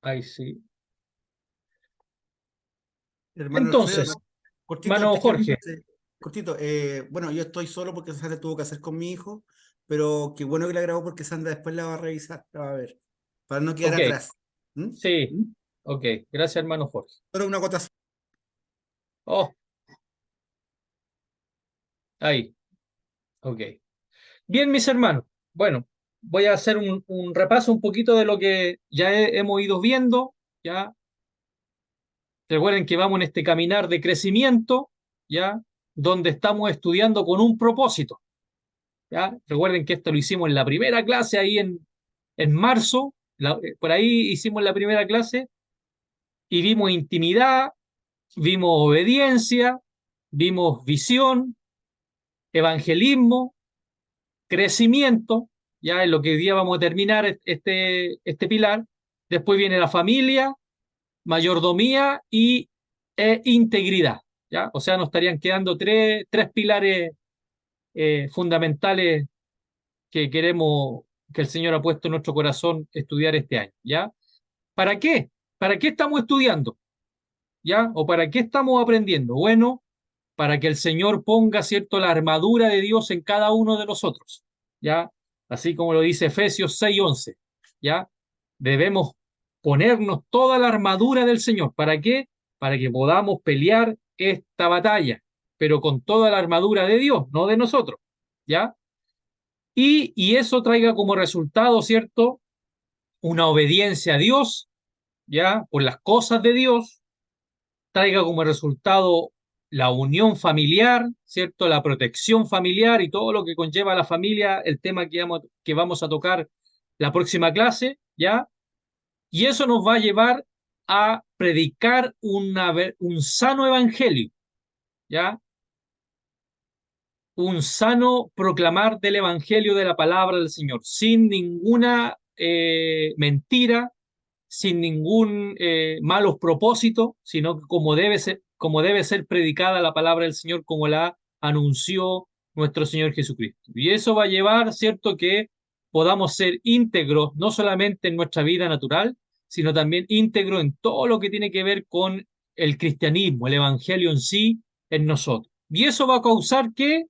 Ahí sí. Hermano Alfredo, Entonces, cortito mano antes que Jorge, empiece, cortito, bueno, yo estoy solo porque Sandra tuvo que hacer con mi hijo, pero qué bueno que la grabó porque Sandra después la va a revisar, la va a ver, para no quedar ok, atrás. ¿Mm? sí, ok, gracias hermano Jorge. Solo una acotación. Oh, ahí, ok. Bien, mis hermanos, bueno, voy a hacer un repaso un poquito de lo que ya hemos ido viendo, ya. Recuerden que vamos en este caminar de crecimiento, ya, donde estamos estudiando con un propósito, ya. Recuerden que esto lo hicimos en la primera clase ahí en marzo, por ahí hicimos la primera clase y vimos intimidad, vimos obediencia, vimos visión, evangelismo, crecimiento, ya en lo que hoy día vamos a terminar este pilar. Después viene la familia, mayordomía e integridad, ¿ya? O sea, nos estarían quedando tres pilares fundamentales que queremos, que el Señor ha puesto en nuestro corazón estudiar este año, ¿ya? ¿Para qué? ¿Para qué estamos estudiando? ¿Ya? ¿O para qué estamos aprendiendo? Bueno, para que el Señor ponga, ¿cierto?, la armadura de Dios en cada uno de nosotros, ¿ya? Así como lo dice Efesios 6:11, ¿ya? Debemos ponernos toda la armadura del Señor. ¿Para qué? Para que podamos pelear esta batalla, pero con toda la armadura de Dios, no de nosotros, ¿ya? Y eso traiga como resultado, ¿cierto?, una obediencia a Dios, ¿ya? Por las cosas de Dios, traiga como resultado la unión familiar, ¿cierto? La protección familiar y todo lo que conlleva la familia, el tema que vamos a tocar la próxima clase, ¿ya? Y eso nos va a llevar a predicar un sano evangelio, ¿ya? Un sano proclamar del evangelio de la palabra del Señor, sin ninguna mentira, sin ningún malos propósitos, sino que como debe ser predicada la palabra del Señor, como la anunció nuestro Señor Jesucristo. Y eso va a llevar, ¿cierto?, que podamos ser íntegros, no solamente en nuestra vida natural, sino también íntegros en todo lo que tiene que ver con el cristianismo, el evangelio en sí, en nosotros. Y eso va a causar que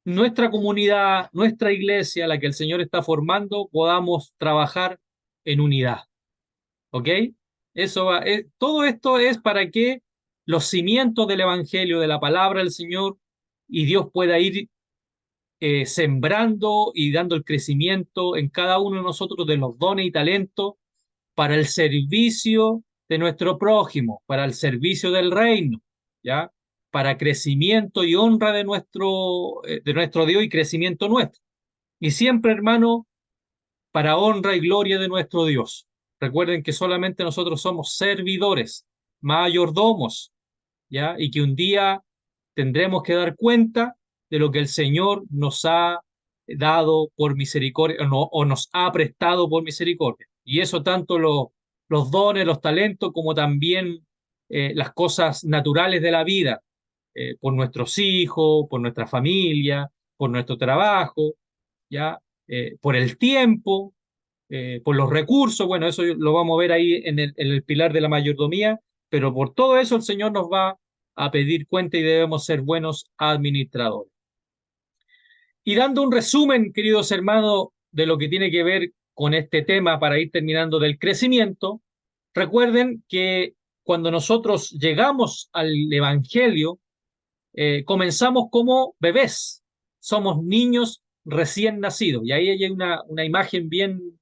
nuestra comunidad, nuestra iglesia, la que el Señor está formando, podamos trabajar en unidad. ¿Ok? Todo esto es para que los cimientos del Evangelio, de la palabra del Señor, y Dios pueda ir sembrando y dando el crecimiento en cada uno de nosotros de los dones y talentos para el servicio de nuestro prójimo, para el servicio del reino, ¿ya? Para crecimiento y honra de nuestro Dios y crecimiento nuestro. Y siempre, hermano, para honra y gloria de nuestro Dios. Recuerden que solamente nosotros somos servidores, mayordomos, ¿ya? Y que un día tendremos que dar cuenta de lo que el Señor nos ha dado por misericordia o nos ha prestado por misericordia. Y eso tanto los dones, los talentos, como también las cosas naturales de la vida, por nuestros hijos, por nuestra familia, por nuestro trabajo, ¿ya? Por el tiempo, por los recursos, bueno, eso lo vamos a ver ahí en el pilar de la mayordomía, pero por todo eso el Señor nos va a pedir cuenta y debemos ser buenos administradores. Y dando un resumen, queridos hermanos, de lo que tiene que ver con este tema para ir terminando del crecimiento, recuerden que cuando nosotros llegamos al Evangelio, comenzamos como bebés, somos niños recién nacidos. Y ahí hay una imagen bien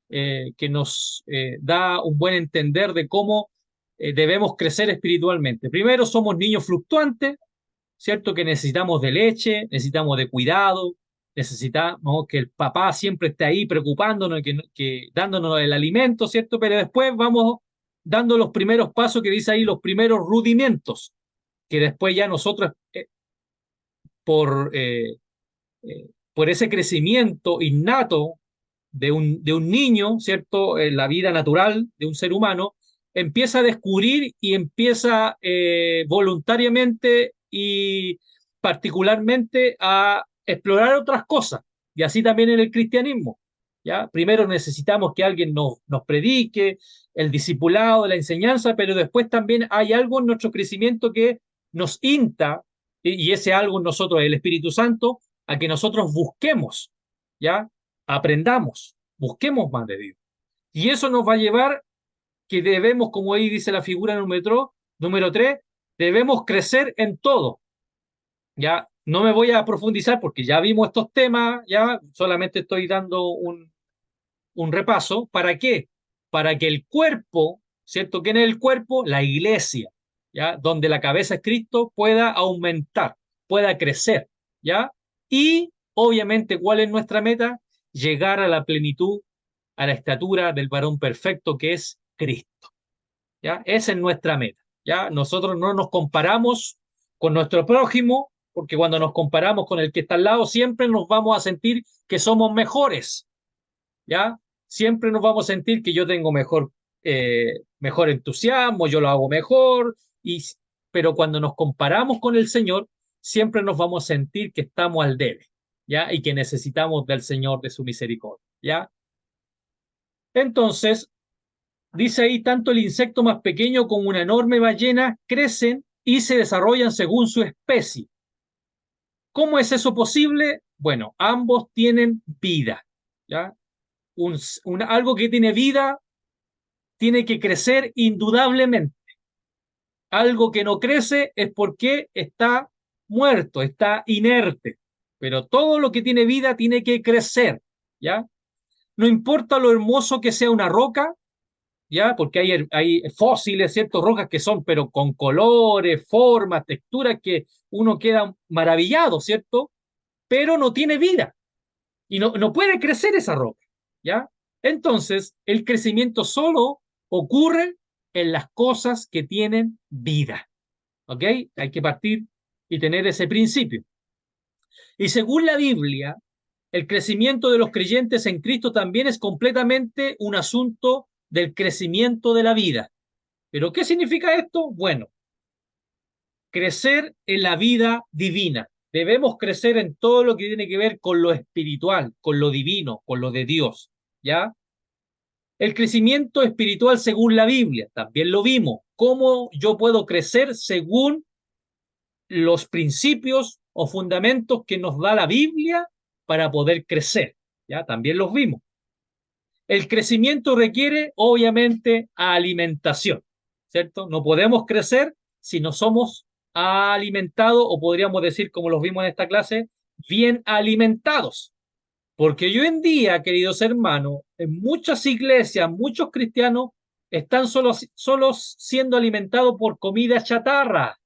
que nos da un buen entender de cómo debemos crecer espiritualmente. Primero, somos niños fluctuantes, ¿cierto? Que necesitamos de leche, necesitamos de cuidado, necesitamos que el papá siempre esté ahí preocupándonos, que dándonos el alimento, ¿cierto? Pero después vamos dando los primeros pasos que dice ahí, los primeros rudimentos, que después ya nosotros, por, eh, por ese crecimiento innato de un niño, ¿cierto? En la vida natural de un ser humano, empieza a descubrir y empieza voluntariamente y particularmente a explorar otras cosas. Y así también en el cristianismo. ¿ya? Primero necesitamos que alguien nos predique, el discipulado, la enseñanza, pero después también hay algo en nuestro crecimiento que nos insta, y ese algo en nosotros, el Espíritu Santo, a que nosotros busquemos, ¿ya? Aprendamos, busquemos más de Dios. Y eso nos va a llevar que debemos, como ahí dice la figura número 3, debemos crecer en todo. Ya no me voy a profundizar porque ya vimos estos temas, ya solamente estoy dando un repaso. ¿Para qué? Para que el cuerpo, ¿cierto? ¿Quién es el cuerpo? La iglesia, ¿ya? Donde la cabeza es Cristo pueda aumentar, pueda crecer, ¿ya? Y obviamente, ¿cuál es nuestra meta? Llegar a la plenitud, a la estatura del varón perfecto que es Cristo. ¿Ya? Esa es nuestra meta, ¿ya? Nosotros no nos comparamos con nuestro prójimo, porque cuando nos comparamos con el que está al lado, siempre nos vamos a sentir que somos mejores, ¿ya? Siempre nos vamos a sentir que yo tengo mejor entusiasmo, yo lo hago mejor, pero cuando nos comparamos con el Señor, siempre nos vamos a sentir que estamos al debe, ¿ya? Y que necesitamos del Señor, de su misericordia, ¿ya? Entonces, dice ahí, tanto el insecto más pequeño como una enorme ballena crecen y se desarrollan según su especie. ¿Cómo es eso posible? Bueno, ambos tienen vida, ¿ya? Algo que tiene vida tiene que crecer indudablemente. Algo que no crece es porque está muerto, está inerte. Pero todo lo que tiene vida tiene que crecer, ¿ya? No importa lo hermoso que sea una roca, ¿ya? Porque hay fósiles, ciertas rocas que son, pero con colores, formas, texturas que uno queda maravillado, ¿cierto? Pero no tiene vida y no puede crecer esa roca, ¿ya? Entonces, el crecimiento solo ocurre en las cosas que tienen vida, ¿ok? Hay que partir y tener ese principio. Y según la Biblia, el crecimiento de los creyentes en Cristo también es completamente un asunto del crecimiento de la vida. ¿Pero qué significa esto? Bueno, crecer en la vida divina. Debemos crecer en todo lo que tiene que ver con lo espiritual, con lo divino, con lo de Dios, ¿ya? El crecimiento espiritual según la Biblia, también lo vimos. ¿Cómo yo puedo crecer según los principios o fundamentos que nos da la Biblia para poder crecer? ¿Ya? También los vimos. El crecimiento requiere, obviamente, alimentación, ¿cierto? No podemos crecer si no somos alimentados, o podríamos decir, como los vimos en esta clase, bien alimentados. Porque hoy en día, queridos hermanos, en muchas iglesias, muchos cristianos están solo siendo alimentados por comida chatarra,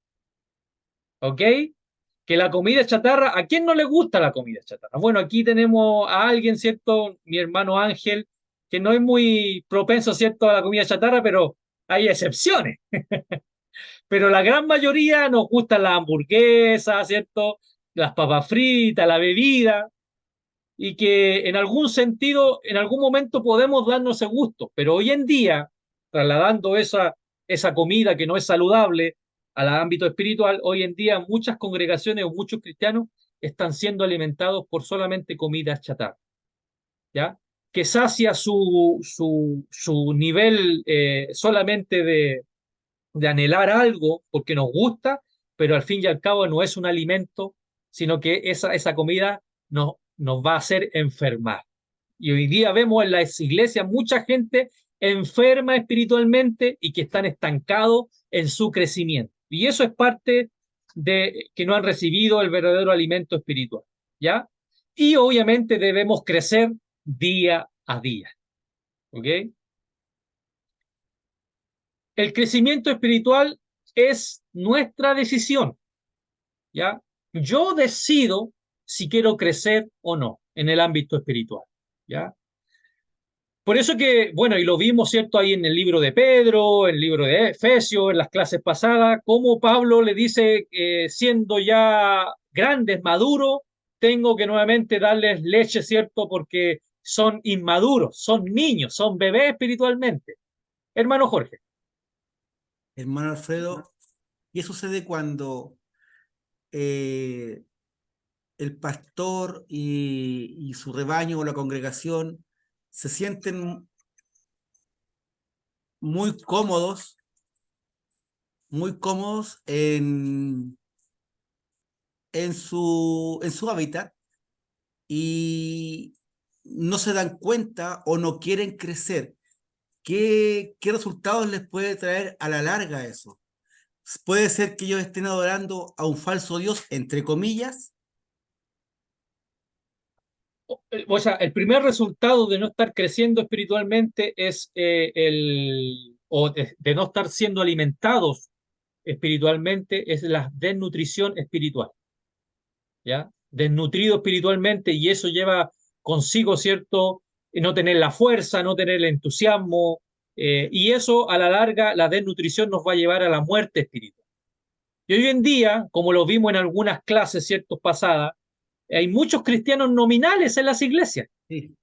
¿ok? Que la comida chatarra, ¿a quién no le gusta la comida chatarra? Bueno, aquí tenemos a alguien, ¿cierto? Mi hermano Ángel, que no es muy propenso, ¿cierto?, a la comida chatarra, pero hay excepciones. Pero la gran mayoría nos gustan las hamburguesas, ¿cierto? Las papas fritas, la bebida, y que en algún sentido, en algún momento podemos darnos ese gusto, pero hoy en día, trasladando esa comida que no es saludable al ámbito espiritual, hoy en día muchas congregaciones o muchos cristianos están siendo alimentados por solamente comida chatarra, ¿ya? Que sacia su nivel solamente de anhelar algo porque nos gusta, pero al fin y al cabo no es un alimento, sino que esa comida nos va a hacer enfermar. Y hoy día vemos en las iglesias mucha gente enferma espiritualmente y que están estancados en su crecimiento. Y eso es parte de que no han recibido el verdadero alimento espiritual, ¿ya? Y obviamente debemos crecer día a día, ¿ok? El crecimiento espiritual es nuestra decisión, ¿ya? Yo decido si quiero crecer o no en el ámbito espiritual, ¿ya? Por eso que, bueno, y lo vimos, ¿cierto? Ahí en el libro de Pedro, en el libro de Efesios, en las clases pasadas, cómo Pablo le dice, siendo ya grandes, maduros, tengo que nuevamente darles leche, ¿cierto? Porque son inmaduros, son niños, son bebés espiritualmente. Hermano Jorge. Hermano Alfredo, ¿qué sucede cuando el pastor y su rebaño o la congregación se sienten muy cómodos, muy cómodos en su hábitat y no se dan cuenta o no quieren crecer. ¿Qué resultados les puede traer a la larga eso? Puede ser que ellos estén adorando a un falso Dios, entre comillas. O sea, el primer resultado de no estar creciendo espiritualmente es o de no estar siendo alimentados espiritualmente, es la desnutrición espiritual, ¿ya? Desnutrido espiritualmente, y eso lleva consigo, ¿cierto? No tener la fuerza, no tener el entusiasmo, y eso a la larga, la desnutrición nos va a llevar a la muerte espiritual. Y hoy en día, como lo vimos en algunas clases, ¿cierto? Pasadas, hay muchos cristianos nominales en las iglesias, Sí.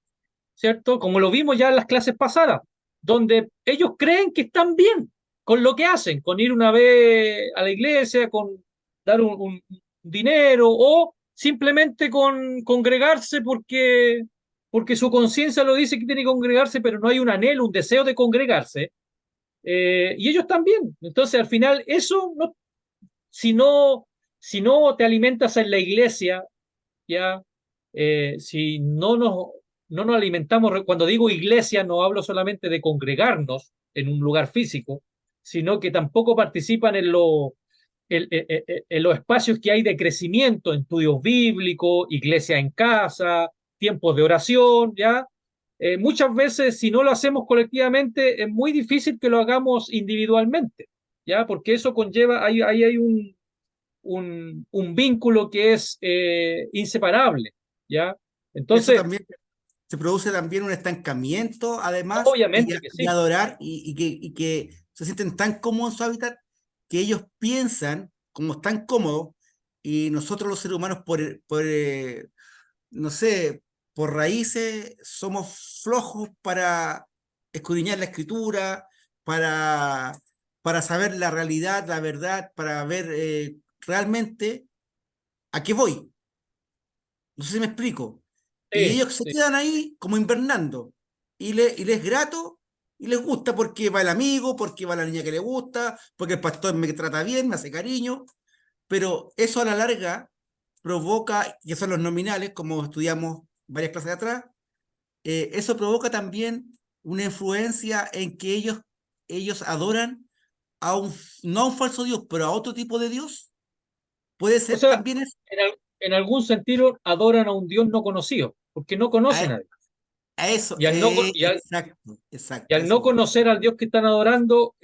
¿cierto? Como lo vimos ya en las clases pasadas, donde ellos creen que están bien con lo que hacen, con ir una vez a la iglesia, con dar un dinero o simplemente con congregarse porque su conciencia lo dice que tiene que congregarse, pero no hay un anhelo, un deseo de congregarse, y ellos también. Entonces, al final, eso, no, si no, si no te alimentas en la iglesia, ya, si no nos alimentamos, cuando digo iglesia no hablo solamente de congregarnos en un lugar físico, sino que tampoco participan en los espacios que hay de crecimiento, en estudios bíblicos, iglesia en casa, tiempos de oración, ¿ya? Muchas veces, si no lo hacemos colectivamente, es muy difícil que lo hagamos individualmente, ¿ya? Porque eso conlleva, ahí hay un vínculo que es inseparable, ¿ya? Eso Entonces, también se produce también un estancamiento, además, obviamente que y sí. adorar, y que se sienten tan cómodos en su hábitat que ellos piensan, como están cómodos, y nosotros los seres humanos, no sé, por raíces, somos flojos para escudriñar la escritura, para, para saber la realidad, la verdad, para ver realmente a qué voy. No sé si me explico. Y Sí, ellos se sí. quedan ahí como invernando. Y les es grato y les gusta porque va el amigo, porque va la niña que le gusta, porque el pastor me trata bien, me hace cariño. Pero eso a la larga provoca, que son los nominales, como estudiamos varias clases de atrás, eso provoca también una influencia en que ellos adoran no a un falso Dios, pero a otro tipo de Dios. Puede O ser sea, también eso. en algún sentido adoran a un Dios no conocido, porque no conocen a Dios. A eso, Y al no, exacto, y exacto, a al eso no voy. conocer al Dios que están adorando,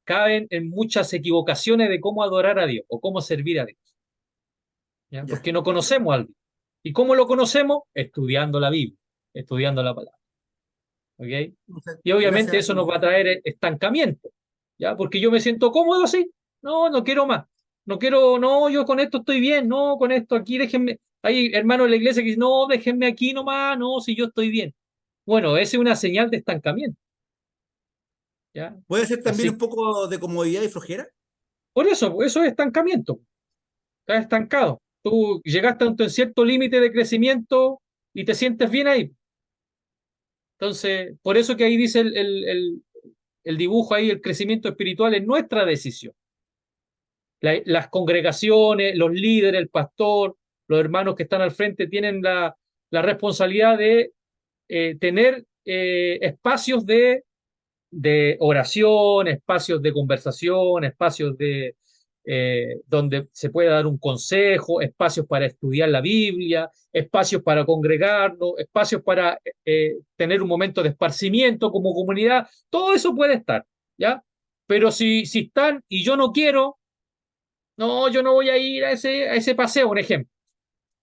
caen en muchas equivocaciones de cómo adorar a Dios o cómo servir a Dios, ¿ya? Ya. Porque no conocemos al Dios. ¿Y cómo lo conocemos? Estudiando la Biblia, estudiando la palabra. ¿Ok? Y obviamente Gracias. eso nos va a traer estancamiento, ¿ya? Porque yo me siento cómodo así, no, no quiero más, no quiero, no, yo con esto estoy bien, no, con esto aquí déjenme, hay hermanos de la iglesia que dicen, no, déjenme aquí nomás, no, si yo estoy bien. Bueno, esa es una señal de estancamiento, ¿ya? Puede ser también un Así, poco de comodidad y flojera. por eso es estancamiento, estás estancado. Tú llegaste a un cierto límite de crecimiento y te sientes bien ahí. Entonces, por eso que ahí dice el dibujo ahí, el crecimiento espiritual es nuestra decisión. Las congregaciones, los líderes, el pastor, los hermanos que están al frente tienen la responsabilidad de tener espacios de oración, espacios de conversación, espacios donde se puede dar un consejo, espacios para estudiar la Biblia, espacios para congregarnos, espacios para tener un momento de esparcimiento como comunidad. Todo eso puede estar, ¿ya? Pero si están y yo no quiero, no, yo no voy a ir a ese paseo, un ejemplo.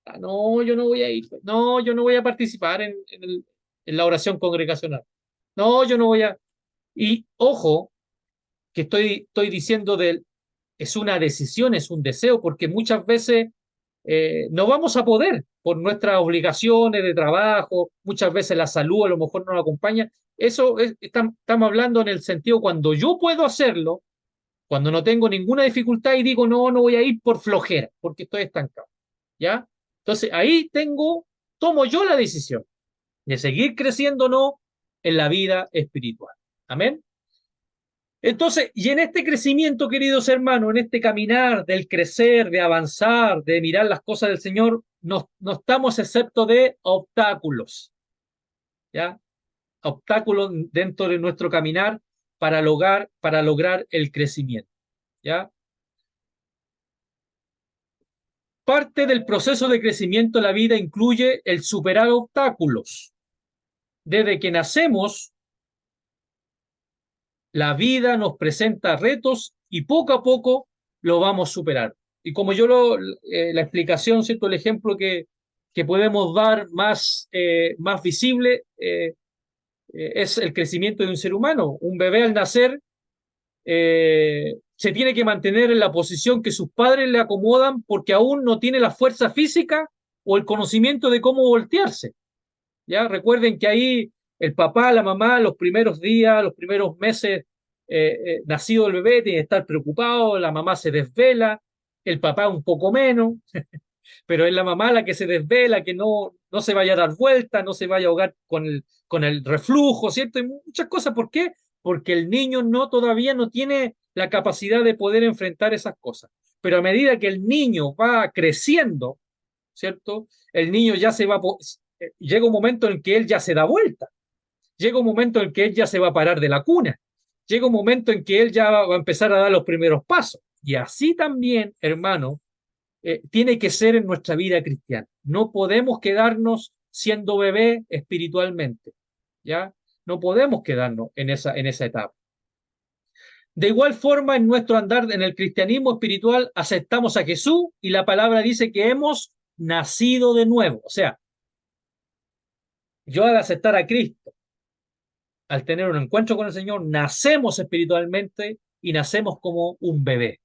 Ah, no, yo no voy a ir. No, yo no voy a participar en la oración congregacional. No, yo no voy a. Y ojo, que estoy diciendo es una decisión, es un deseo, porque muchas veces no vamos a poder por nuestras obligaciones de trabajo, muchas veces la salud a lo mejor no nos acompaña. Estamos hablando en el sentido cuando yo puedo hacerlo, cuando no tengo ninguna dificultad y digo, no, no voy a ir por flojera, porque estoy estancado. ¿Ya? Entonces ahí tomo yo la decisión. de seguir creciendo o no en la vida espiritual. Amén. Entonces, y en este crecimiento, queridos hermanos, en este caminar del crecer, de avanzar, de mirar las cosas del Señor, no estamos excepto de obstáculos, ¿ya? Obstáculos dentro de nuestro caminar para lograr el crecimiento, ¿ya? Parte del proceso de crecimiento de la vida incluye el superar obstáculos. Desde que nacemos, la vida nos presenta retos y poco a poco lo vamos a superar. Y como la explicación, ¿cierto? El ejemplo que podemos dar más visible es el crecimiento de un ser humano. Un bebé al nacer se tiene que mantener en la posición que sus padres le acomodan porque aún no tiene la fuerza física o el conocimiento de cómo voltearse. ¿Ya? Recuerden que ahí el papá, la mamá, los primeros días, los primeros meses nacido el bebé, tiene que estar preocupado, la mamá se desvela, el papá un poco menos, pero es la mamá la que se desvela, que no se vaya a dar vuelta, no se vaya a ahogar con el reflujo, ¿cierto? Y muchas cosas. ¿Por qué? Porque el niño todavía no tiene la capacidad de poder enfrentar esas cosas. Pero a medida que el niño va creciendo, ¿cierto? El niño ya llega un momento en que él ya se da vuelta, llega un momento en que él ya se va a parar de la cuna, llega un momento en que él ya va a empezar a dar los primeros pasos. Y así también, hermano, tiene que ser en nuestra vida cristiana. No podemos quedarnos siendo bebé espiritualmente, ¿ya? No podemos quedarnos en esa etapa. De igual forma, en nuestro andar en el cristianismo espiritual, aceptamos a Jesús y la palabra dice que hemos nacido de nuevo. O sea, yo al aceptar a Cristo, al tener un encuentro con el Señor, nacemos espiritualmente y nacemos como un bebé.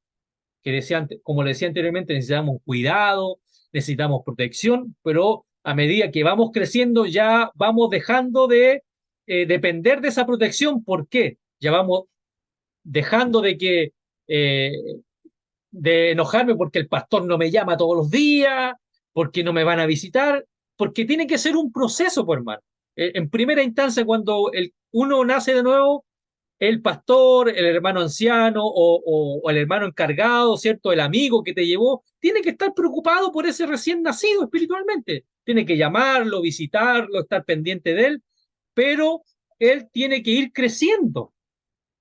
Como le decía anteriormente, necesitamos cuidado, necesitamos protección, pero a medida que vamos creciendo ya vamos dejando de depender de esa protección. ¿Por qué? Ya vamos dejando eh, de enojarme porque el pastor no me llama todos los días, porque no me van a visitar, porque tiene que ser un proceso, por hermano. En primera instancia, cuando uno nace de nuevo, el pastor, el hermano anciano o el hermano encargado, ¿cierto? El amigo que te llevó, tiene que estar preocupado por ese recién nacido espiritualmente. Tiene que llamarlo, visitarlo, estar pendiente de él, pero él tiene que ir creciendo.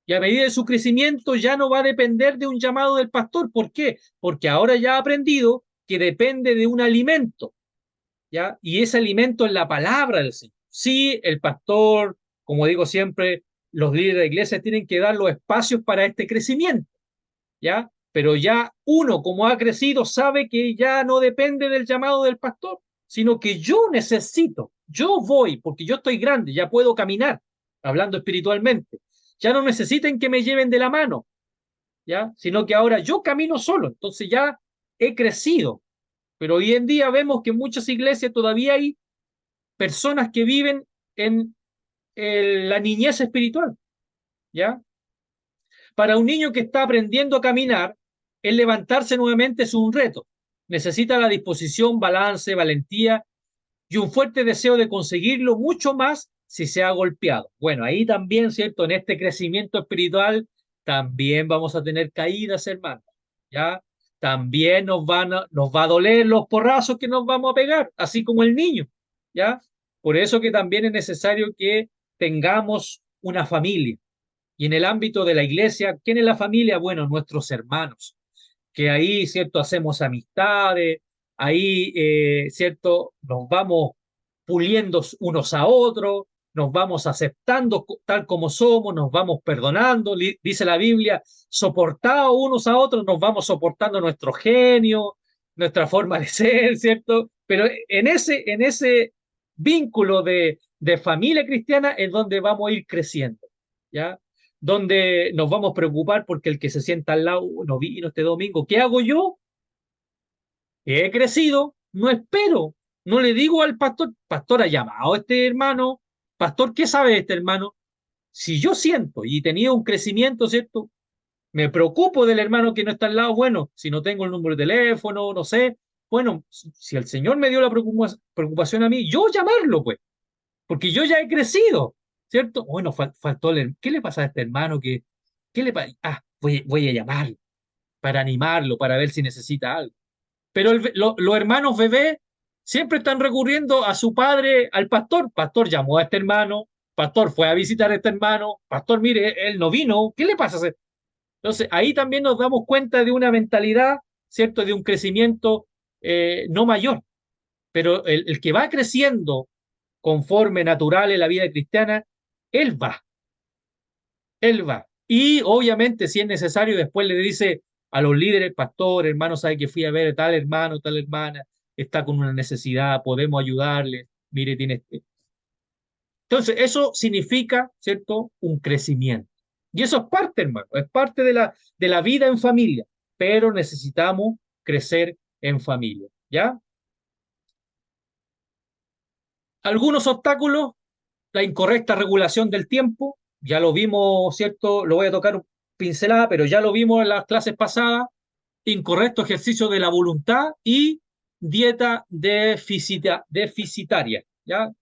Y a medida de su crecimiento ya no va a depender de un llamado del pastor. ¿Por qué? Porque ahora ya ha aprendido que depende de un alimento, ¿ya? Y ese alimento es la palabra del Señor. Sí, el pastor, como digo siempre, los líderes de la iglesia tienen que dar los espacios para este crecimiento, ¿ya? Pero ya uno, como ha crecido, sabe que ya no depende del llamado del pastor, sino que yo voy, porque yo estoy grande, ya puedo caminar, hablando espiritualmente. Ya no necesiten que me lleven de la mano, ¿ya? Sino que ahora yo camino solo, entonces ya he crecido. Pero hoy en día vemos que en muchas iglesias todavía hay personas que viven en la niñez espiritual, ¿ya? Para un niño que está aprendiendo a caminar, el levantarse nuevamente es un reto. Necesita la disposición, balance, valentía y un fuerte deseo de conseguirlo mucho más si se ha golpeado. Bueno, ahí también, ¿cierto? En este crecimiento espiritual también vamos a tener caídas, hermanos, ¿ya? También nos va a doler los porrazos que nos vamos a pegar, así como el niño, ¿ya? Por eso que también es necesario que tengamos una familia. Y en el ámbito de la iglesia, ¿quién es la familia? Bueno, nuestros hermanos, que ahí, ¿cierto? Hacemos amistades, ahí, ¿cierto? Nos vamos puliendo unos a otros, nos vamos aceptando tal como somos, nos vamos perdonando, dice la Biblia, soportados unos a otros, nos vamos soportando nuestro genio, nuestra forma de ser, ¿cierto? Pero en ese vínculo de familia cristiana es donde vamos a ir creciendo, ¿ya? Donde nos vamos a preocupar porque el que se sienta al lado no vino este domingo. ¿Qué hago yo? Que he crecido, no espero, no le digo al pastor, pastor ha llamado a este hermano, pastor, ¿qué sabe de este hermano? Si yo siento y he tenido un crecimiento, ¿cierto? Me preocupo del hermano que no está al lado, bueno, si no tengo el número de teléfono, no sé, bueno, si el Señor me dio la preocupación a mí, yo llamarlo, pues, porque yo ya he crecido, ¿cierto? Bueno, faltó el, ¿qué le pasa a este hermano? ¿Qué le pasa? Ah, voy a llamarlo para animarlo, para ver si necesita algo. Pero los hermanos bebés siempre están recurriendo a su padre, al pastor. Pastor llamó a este hermano, pastor fue a visitar a este hermano, pastor, mire, él no vino, ¿qué le pasa? Entonces, ahí también nos damos cuenta de una mentalidad, ¿cierto? De un crecimiento no mayor, pero el que va creciendo conforme natural en la vida cristiana, él va, él va. Y obviamente, si es necesario, después le dice a los líderes, pastor, hermano, sabe que fui a ver a tal hermano, tal hermana, está con una necesidad, podemos ayudarle, mire, tiene este. Entonces, eso significa, ¿cierto? Un crecimiento. Y eso es parte, hermano, es parte de la vida en familia, pero necesitamos crecer en familia, ¿ya? Algunos obstáculos, la incorrecta regulación del tiempo, ya lo vimos, ¿cierto? Lo voy a tocar pincelada, pero ya lo vimos en las clases pasadas, incorrecto ejercicio de la voluntad y dieta deficitaria, ¿ya?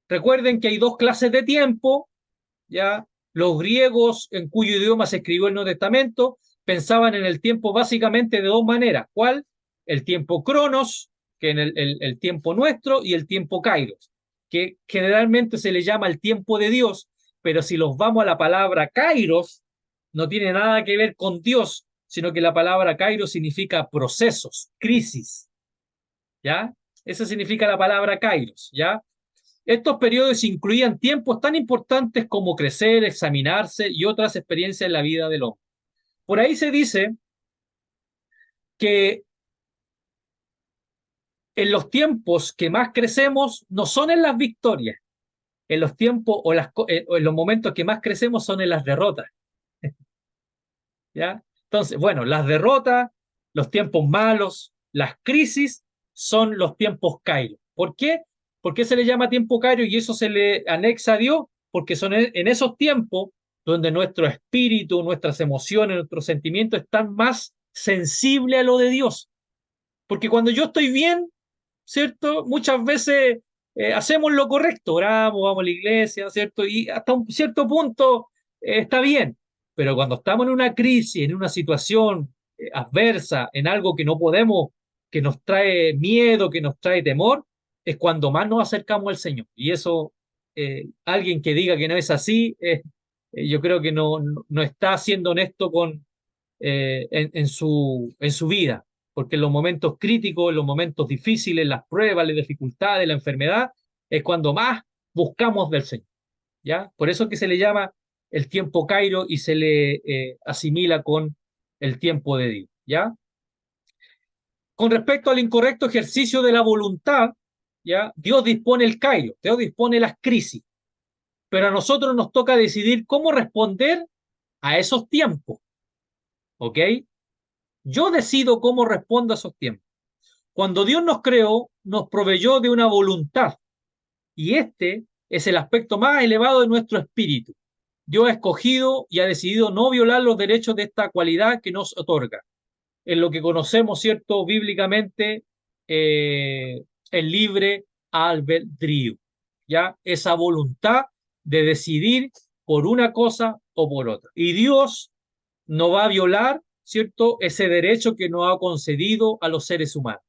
Recuerden que hay dos clases de tiempo, ¿ya? Los griegos, en cuyo idioma se escribió el Nuevo Testamento, pensaban en el tiempo básicamente de dos maneras. ¿Cuál? El tiempo cronos, que en el tiempo nuestro, y el tiempo kairos, que generalmente se le llama el tiempo de Dios, pero si los vamos a la palabra kairos, no tiene nada que ver con Dios, sino que la palabra kairos significa procesos, crisis, ¿ya? Eso significa la palabra kairos, ¿ya? Estos periodos incluían tiempos tan importantes como crecer, examinarse y otras experiencias en la vida del hombre. Por ahí se dice que en los tiempos que más crecemos no son en las victorias, en los tiempos o en los momentos que más crecemos son en las derrotas, ¿ya? Entonces, bueno, las derrotas, los tiempos malos, las crisis son los tiempos Kairos. ¿Por qué? ¿Por qué se le llama tiempo Kairos y eso se le anexa a Dios? Porque son en esos tiempos donde nuestro espíritu, nuestras emociones, nuestros sentimientos están más sensibles a lo de Dios. Porque cuando yo estoy bien, ¿cierto? Muchas veces hacemos lo correcto, oramos, vamos a la iglesia, ¿cierto? Y hasta un cierto punto está bien, pero cuando estamos en una crisis, en una situación adversa, en algo que no podemos, que nos trae miedo, que nos trae temor, es cuando más nos acercamos al Señor. Y eso, alguien que diga que no es así, yo creo que no está siendo honesto en su vida, porque en los momentos críticos, en los momentos difíciles, las pruebas, las dificultades, la enfermedad, es cuando más buscamos del Señor, ¿ya? Por eso que se le llama el tiempo Cairo y se le asimila con el tiempo de Dios, ¿ya? Con respecto al incorrecto ejercicio de la voluntad, ¿ya? Dios dispone el Cairo, Dios dispone las crisis, pero a nosotros nos toca decidir cómo responder a esos tiempos, ¿ok? Yo decido cómo respondo a esos tiempos. Cuando Dios nos creó, nos proveyó de una voluntad y este es el aspecto más elevado de nuestro espíritu. Dios ha escogido y ha decidido no violar los derechos de esta cualidad que nos otorga. En lo que conocemos, ¿cierto? Bíblicamente, el libre albedrío, ¿ya? Esa voluntad de decidir por una cosa o por otra. Y Dios no va a violar, ¿cierto? Ese derecho que nos ha concedido a los seres humanos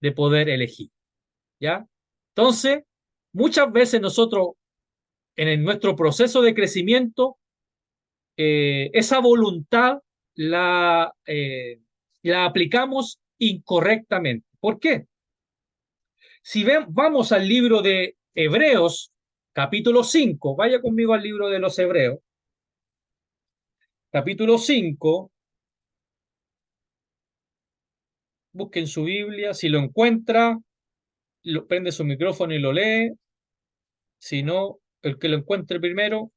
de poder elegir, ¿ya? Entonces, muchas veces nosotros nuestro proceso de crecimiento, esa voluntad la aplicamos incorrectamente. ¿Por qué? Si vamos al libro de Hebreos, capítulo 5, vaya conmigo al libro de los Hebreos, capítulo 5, busquen su Biblia, si lo encuentra, prende su micrófono y lo lee, si no, el que lo encuentre primero.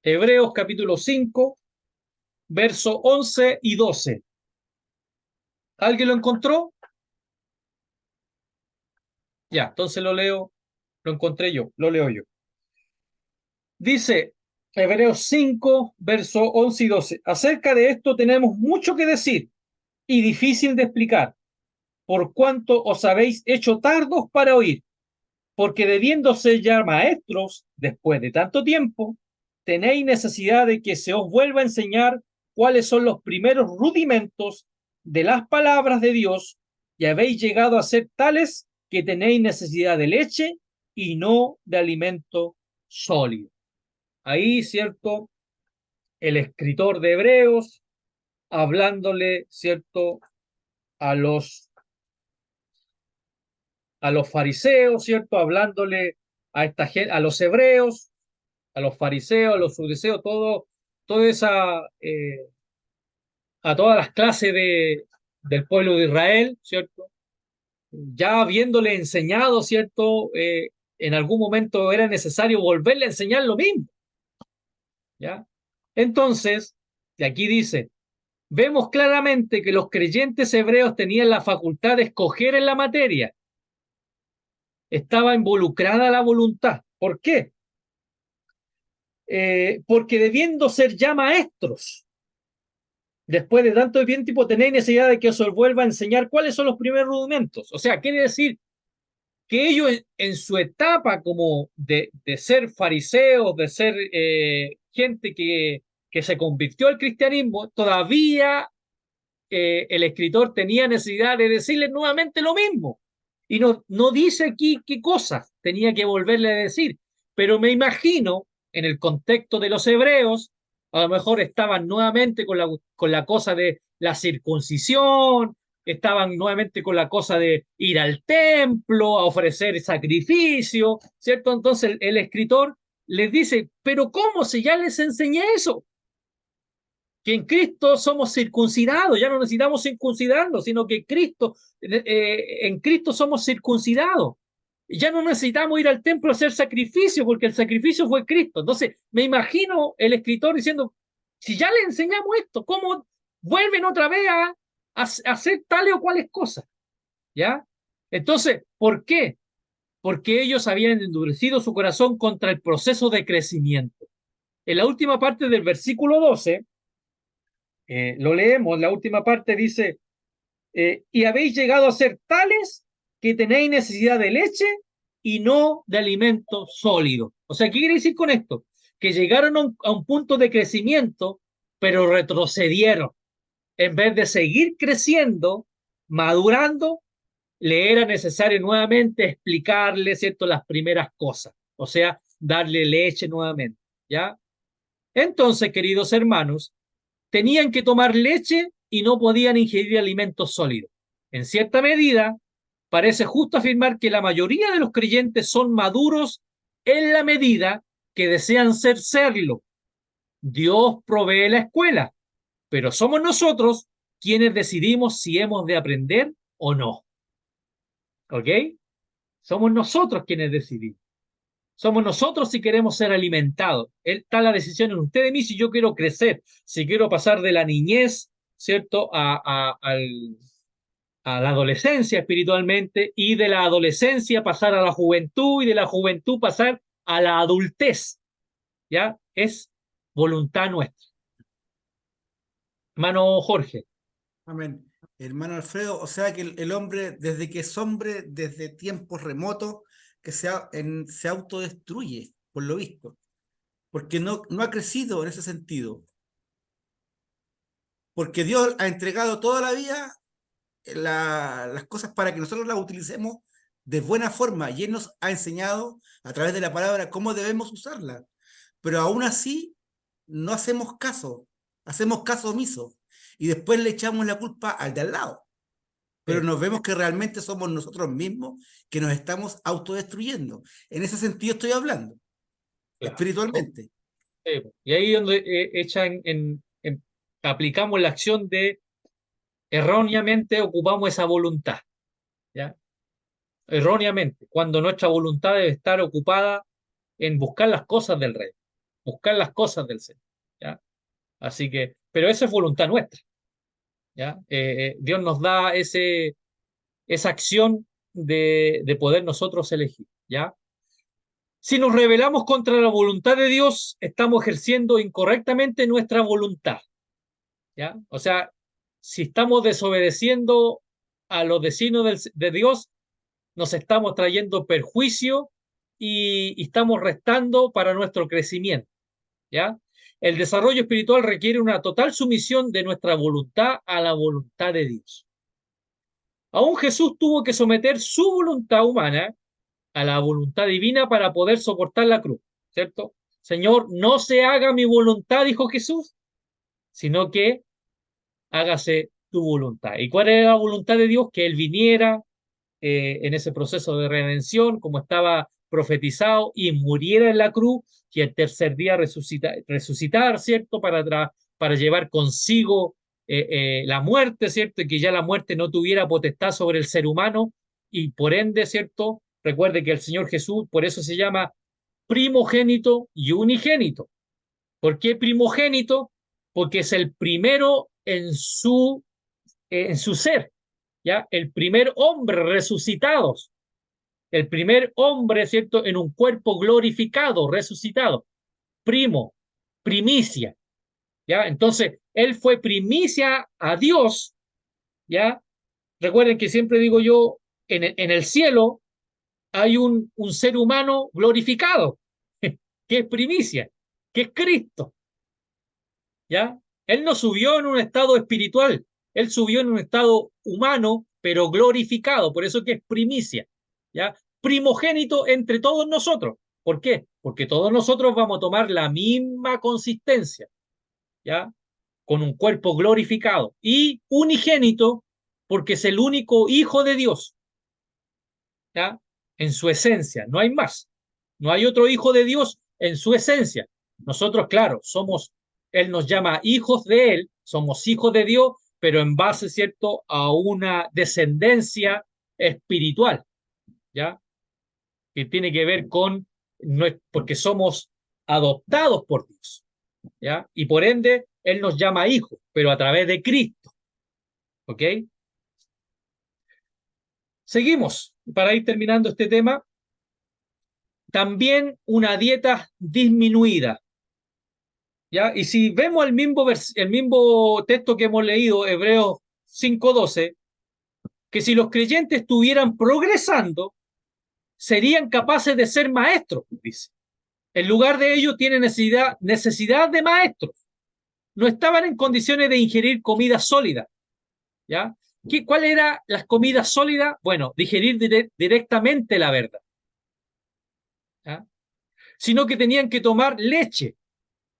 Hebreos capítulo 5, verso 11 y 12. ¿Alguien lo encontró? Ya, entonces lo leo, lo encontré yo, lo leo yo. Dice Hebreos 5, verso 11 y 12. Acerca de esto tenemos mucho que decir y difícil de explicar, por cuanto os habéis hecho tardos para oír. porque debiendo ser ya maestros después de tanto tiempo, tenéis necesidad de que se os vuelva a enseñar cuáles son los primeros rudimentos de las palabras de Dios y habéis llegado a ser tales que tenéis necesidad de leche y no de alimento sólido. Ahí, ¿cierto? El escritor de Hebreos hablándole, ¿cierto? A los fariseos, ¿cierto? Hablándole a esta gente, a los hebreos, a los fariseos, a los saduceos, toda esa, a todas las clases del pueblo de Israel, ¿cierto? Ya habiéndole enseñado, ¿cierto? En algún momento era necesario volverle a enseñar lo mismo, ¿ya? Entonces, de aquí dice, vemos claramente que los creyentes hebreos tenían la facultad de escoger en la materia. Estaba involucrada la voluntad. ¿Por qué? Porque debiendo ser ya maestros, después de tanto tiempo, tenéis necesidad de que os vuelva a enseñar cuáles son los primeros rudimentos. O sea, quiere decir que ellos en su etapa como de ser fariseos, de ser gente que se convirtió al cristianismo, todavía el escritor tenía necesidad de decirles nuevamente lo mismo. Y no dice aquí qué cosas tenía que volverle a decir, pero me imagino, en el contexto de los hebreos, a lo mejor estaban nuevamente con la cosa de la circuncisión, estaban nuevamente con la cosa de ir al templo, a ofrecer sacrificio, ¿cierto? Entonces el escritor les dice, pero ¿cómo si ya les enseñé eso? Que en Cristo somos circuncidados, ya no necesitamos circuncidarnos, sino que en Cristo somos circuncidados. Ya no necesitamos ir al templo a hacer sacrificio, porque el sacrificio fue Cristo. Entonces, me imagino el escritor diciendo, si ya le enseñamos esto, ¿cómo vuelven otra vez a hacer tales o cuales cosas? ¿Ya? Entonces, ¿por qué? Porque ellos habían endurecido su corazón contra el proceso de crecimiento. En la última parte del versículo 12, lo leemos, la última parte dice, y habéis llegado a ser tales que tenéis necesidad de leche y no de alimento sólido. O sea, ¿qué quiere decir con esto? Que llegaron a un punto de crecimiento, pero retrocedieron. En vez de seguir creciendo, madurando, le era necesario nuevamente explicarle, ¿cierto?, las primeras cosas. O sea, darle leche nuevamente, ¿ya? Entonces, queridos hermanos, tenían que tomar leche y no podían ingerir alimentos sólidos. En cierta medida, parece justo afirmar que la mayoría de los creyentes son maduros en la medida que desean serlo. Dios provee la escuela, pero somos nosotros quienes decidimos si hemos de aprender o no. ¿Ok? Somos nosotros quienes decidimos. Somos nosotros si queremos ser alimentados. Está la decisión en usted de mí si yo quiero crecer, si quiero pasar de la niñez, ¿cierto?, a la adolescencia espiritualmente y de la adolescencia pasar a la juventud y de la juventud pasar a la adultez. ¿Ya? Es voluntad nuestra. Hermano Jorge. Amén. Hermano Alfredo, o sea que el hombre, desde que es hombre, desde tiempos remotos, que se autodestruye, por lo visto, porque no ha crecido en ese sentido, porque Dios ha entregado toda la vida las cosas para que nosotros las utilicemos de buena forma y Él nos ha enseñado a través de la palabra cómo debemos usarla, pero aún así no hacemos caso omiso y después le echamos la culpa al de al lado, pero nos vemos que realmente somos nosotros mismos que nos estamos autodestruyendo. En ese sentido estoy hablando, Claro. espiritualmente. Y ahí es donde aplicamos la acción de erróneamente ocupamos esa voluntad. ¿Ya? Erróneamente, cuando nuestra voluntad debe estar ocupada en buscar las cosas del rey, buscar las cosas del Señor. ¿Ya? Así que, pero esa es voluntad nuestra. ¿Ya? Dios nos da esa acción de poder nosotros elegir. ¿Ya? Si nos rebelamos contra la voluntad de Dios, estamos ejerciendo incorrectamente nuestra voluntad. ¿Ya? O sea, si estamos desobedeciendo a los designios de Dios, nos estamos trayendo perjuicio y estamos restando para nuestro crecimiento, ¿ya? El desarrollo espiritual requiere una total sumisión de nuestra voluntad a la voluntad de Dios. Aún Jesús tuvo que someter su voluntad humana a la voluntad divina para poder soportar la cruz, ¿cierto? Señor, no se haga mi voluntad, dijo Jesús, sino que hágase tu voluntad. ¿Y cuál era la voluntad de Dios? Que Él viniera en ese proceso de redención, como estaba profetizado, y muriera en la cruz, y el tercer día resucitar, ¿cierto? Para llevar consigo la muerte, ¿cierto? Y que ya la muerte no tuviera potestad sobre el ser humano, y por ende, ¿cierto? Recuerde que el Señor Jesús, por eso se llama primogénito y unigénito. ¿Por qué primogénito? Porque es el primero en su ser, ¿ya? El primer hombre resucitado, el primer hombre, ¿cierto? En un cuerpo glorificado, resucitado, primo, primicia, ¿ya? Entonces, él fue primicia a Dios, ¿ya? Recuerden que siempre digo yo, en el cielo hay un ser humano glorificado, que es primicia, que es Cristo, ¿ya? Él no subió en un estado espiritual, él subió en un estado humano, pero glorificado, por eso que es primicia, ¿ya? Primogénito entre todos nosotros. ¿Por qué? Porque todos nosotros vamos a tomar la misma consistencia, ¿ya? Con un cuerpo glorificado. Y unigénito, porque es el único hijo de Dios, ¿ya? En su esencia, no hay más. No hay otro hijo de Dios en su esencia. Nosotros, claro, somos, Él nos llama hijos de Él, somos hijos de Dios, pero en base, ¿cierto?, a una descendencia espiritual, ¿ya? Que tiene que ver con, no es, porque somos adoptados por Dios, ¿ya? Y por ende, Él nos llama hijos, pero a través de Cristo, ¿ok? Seguimos, para ir terminando este tema. También una dieta disminuida, ¿ya? Y si vemos el mismo texto que hemos leído, Hebreos 5:12, que si los creyentes estuvieran progresando, serían capaces de ser maestros, dice. En lugar de ello, tienen necesidad de maestros. No estaban en condiciones de ingerir comida sólida, ¿ya? ¿Cuál era las comidas sólidas? Bueno, digerir directamente la verdad, ¿ya? Sino que tenían que tomar leche.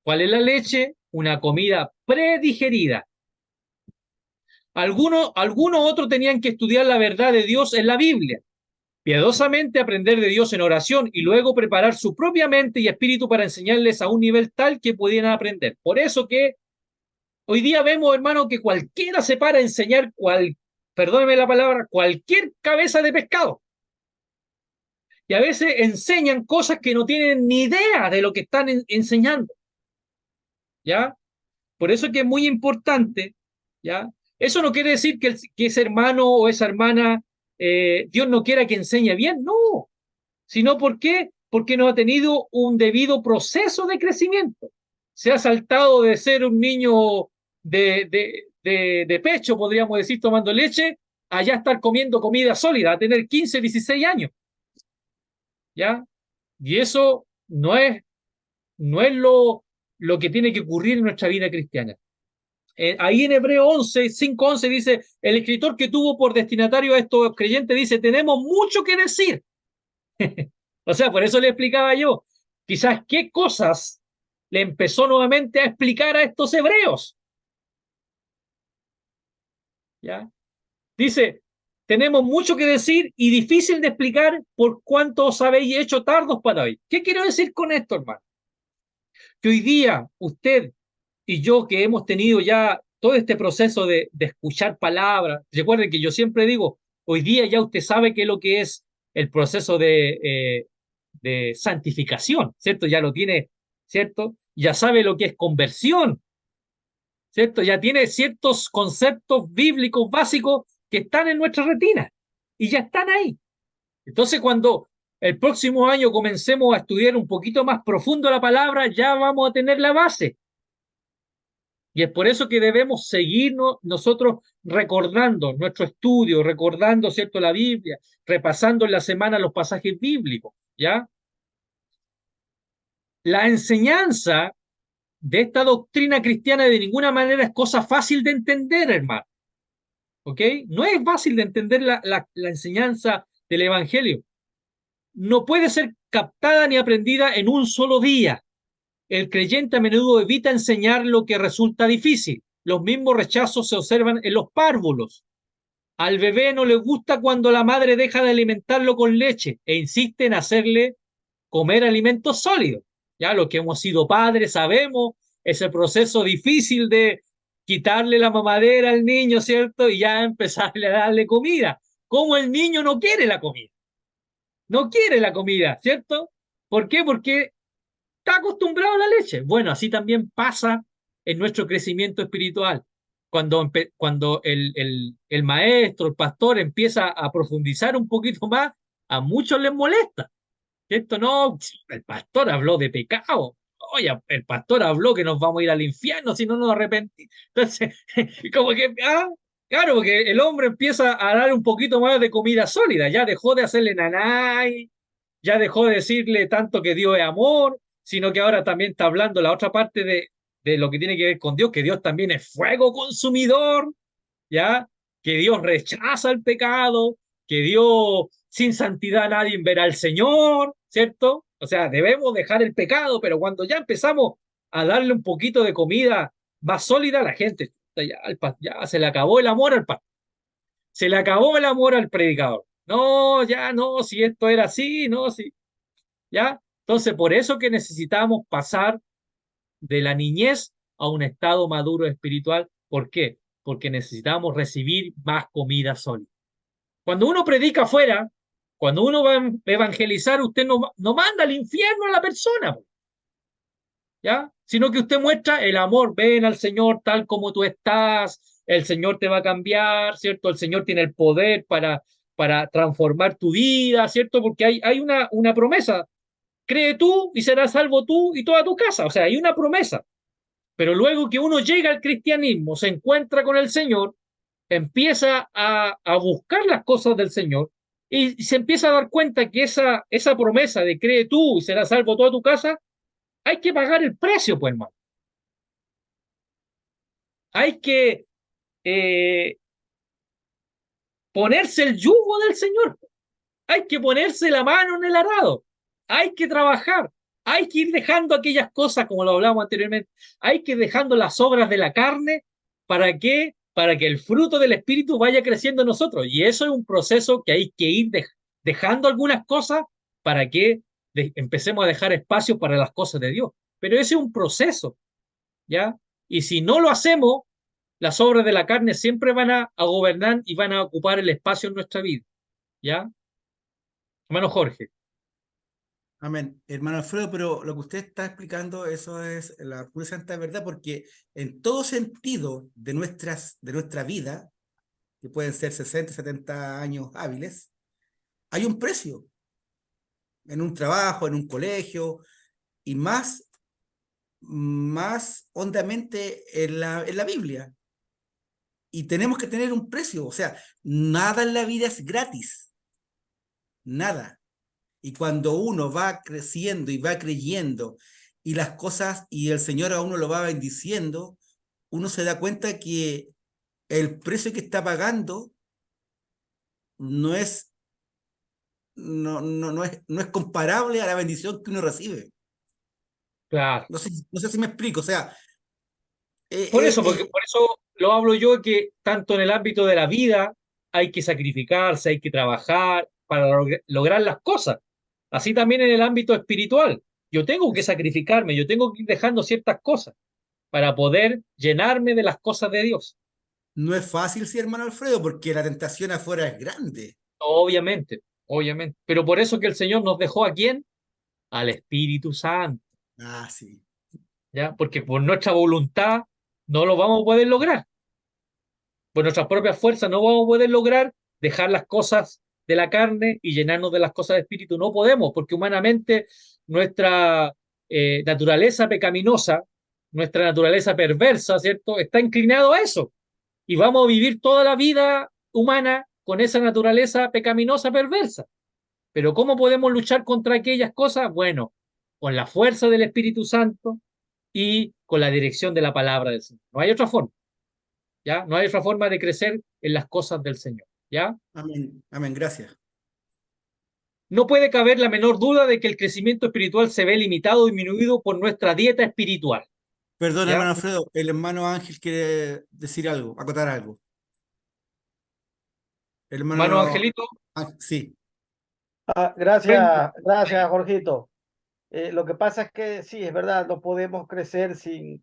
¿Cuál es la leche? Una comida predigerida. Algunos otros tenían que estudiar la verdad de Dios en la Biblia, piadosamente aprender de Dios en oración y luego preparar su propia mente y espíritu para enseñarles a un nivel tal que pudieran aprender. Por eso que hoy día vemos, hermano, que cualquiera se para a enseñar perdóneme la palabra, cualquier cabeza de pescado. Y a veces enseñan cosas que no tienen ni idea de lo que están enseñando, ¿ya? Por eso que es muy importante, ¿ya? Eso no quiere decir que ese hermano o esa hermana, Dios no quiera que enseñe bien, no, sino ¿por qué? Porque no ha tenido un debido proceso de crecimiento. Se ha saltado de ser un niño de pecho, podríamos decir, tomando leche, a ya estar comiendo comida sólida, a tener 15, 16 años, ¿ya? Y eso no es lo que tiene que ocurrir en nuestra vida cristiana. Ahí en Hebreo 11, 5:11 dice, el escritor que tuvo por destinatario a estos creyentes dice, tenemos mucho que decir. O sea, por eso le explicaba yo, quizás qué cosas le empezó nuevamente a explicar a estos hebreos, ¿ya? Dice, tenemos mucho que decir y difícil de explicar por cuánto os habéis hecho tardos para hoy. ¿Qué quiero decir con esto, hermano? Que hoy día usted y yo que hemos tenido ya todo este proceso de escuchar palabras, recuerden que yo siempre digo, hoy día ya usted sabe qué es lo que es el proceso de santificación, ¿cierto? Ya lo tiene, ¿cierto? Ya sabe lo que es conversión, ¿cierto? Ya tiene ciertos conceptos bíblicos básicos que están en nuestra retina y ya están ahí. Entonces, cuando el próximo año comencemos a estudiar un poquito más profundo la palabra, ya vamos a tener la base. Y es por eso que debemos seguirnos nosotros recordando nuestro estudio, recordando, ¿cierto?, la Biblia, repasando en la semana los pasajes bíblicos, ¿ya? La enseñanza de esta doctrina cristiana de ninguna manera es cosa fácil de entender, hermano, ¿ok? No es fácil de entender la enseñanza del Evangelio. No puede ser captada ni aprendida en un solo día. El creyente a menudo evita enseñar lo que resulta difícil. Los mismos rechazos se observan en los párvulos. Al bebé no le gusta cuando la madre deja de alimentarlo con leche e insiste en hacerle comer alimentos sólidos. Ya los que hemos sido padres sabemos ese proceso difícil de quitarle la mamadera al niño, ¿cierto? Y ya empezarle a darle comida. Como el niño no quiere la comida. No quiere la comida, ¿cierto? ¿Por qué? Porque está acostumbrado a la leche. Bueno, así también pasa en nuestro crecimiento espiritual. Cuando el maestro, el pastor empieza a profundizar un poquito más, a muchos les molesta. ¿Cierto? No, el pastor habló de pecado. Oye, el pastor habló que nos vamos a ir al infierno si no nos arrepentimos. Entonces, como que, claro, porque el hombre empieza a dar un poquito más de comida sólida. Ya dejó de hacerle nanay, ya dejó de decirle tanto que Dios es amor, sino que ahora también está hablando la otra parte de lo que tiene que ver con Dios, que Dios también es fuego consumidor, ¿ya? Que Dios rechaza el pecado, que Dios sin santidad nadie verá al Señor, ¿cierto? O sea, debemos dejar el pecado, pero cuando ya empezamos a darle un poquito de comida más sólida, la gente ya se le acabó el amor al pastor, se le acabó el amor al predicador. No, ya no, si esto era así, no, si, ya. Entonces, por eso que necesitamos pasar de la niñez a un estado maduro espiritual. ¿Por qué? Porque necesitamos recibir más comida sólida. Cuando uno predica afuera, cuando uno va a evangelizar, usted no manda al infierno a la persona, ¿ya? Sino que usted muestra el amor, ven al Señor tal como tú estás, el Señor te va a cambiar, ¿cierto? El Señor tiene el poder para transformar tu vida, ¿cierto? Porque hay una promesa, cree tú y serás salvo tú y toda tu casa, o sea, hay una promesa. Pero luego que uno llega al cristianismo, se encuentra con el Señor, empieza a buscar las cosas del Señor y se empieza a dar cuenta que esa promesa de cree tú y serás salvo toda tu casa, hay que pagar el precio, pues, hermano. Hay que eh, ponerse el yugo del Señor. Hay que ponerse la mano en el arado. Hay que trabajar. Hay que ir dejando aquellas cosas, como lo hablamos anteriormente. Hay que ir dejando las obras de la carne. ¿Para qué? Para que el fruto del Espíritu vaya creciendo en nosotros. Y eso es un proceso que hay que ir dejando algunas cosas para que empecemos a dejar espacio para las cosas de Dios. Pero ese es un proceso, ¿ya? Y si no lo hacemos, las obras de la carne siempre van a gobernar y van a ocupar el espacio en nuestra vida, ¿ya? Hermano Jorge. Amén. Hermano Alfredo, pero lo que usted está explicando, eso es la pura y santa verdad, porque en todo sentido de nuestra vida, que pueden ser 60, 70 años hábiles, hay un precio en un trabajo, en un colegio, y más hondamente en la Biblia. Y tenemos que tener un precio, o sea, nada en la vida es gratis, nada. Y cuando uno va creciendo y va creyendo y las cosas y el Señor a uno lo va bendiciendo, uno se da cuenta que el precio que está pagando no es, no es comparable a la bendición que uno recibe. Claro. No sé si me explico, o sea, Por eso, eh, porque por eso lo hablo yo que tanto en el ámbito de la vida hay que sacrificarse, hay que trabajar para lograr las cosas. Así también en el ámbito espiritual. Yo tengo que sacrificarme, yo tengo que ir dejando ciertas cosas para poder llenarme de las cosas de Dios. no es fácil, sí, hermano Alfredo, porque la tentación afuera es grande. Obviamente, obviamente. Pero por eso que el Señor nos dejó a quién? Al Espíritu Santo, Ah, sí. ¿ya? Porque por nuestra voluntad no lo vamos a poder lograr. Por nuestras propias fuerzas no vamos a poder lograr dejar las cosas de la carne y llenarnos de las cosas del espíritu. No podemos, porque humanamente nuestra naturaleza pecaminosa nuestra naturaleza perversa, ¿cierto? Está inclinado a eso. Y vamos a vivir toda la vida humana con esa naturaleza pecaminosa perversa. Pero ¿cómo podemos luchar contra aquellas cosas? Bueno, con la fuerza del Espíritu Santo y con la dirección de la palabra del Señor. No hay otra forma, ¿ya? No hay otra forma de crecer en las cosas del Señor, ¿ya? Amén, amén, gracias. No puede caber la menor duda de que el crecimiento espiritual se ve limitado o disminuido por nuestra dieta espiritual, Perdón, ¿ya? hermano Alfredo, el hermano Ángel quiere decir algo, acotar algo. El Hermano hermano, Angelito, sí, ven. Gracias, gracias, Jorgito. Lo que pasa es que sí, es verdad, no podemos crecer sin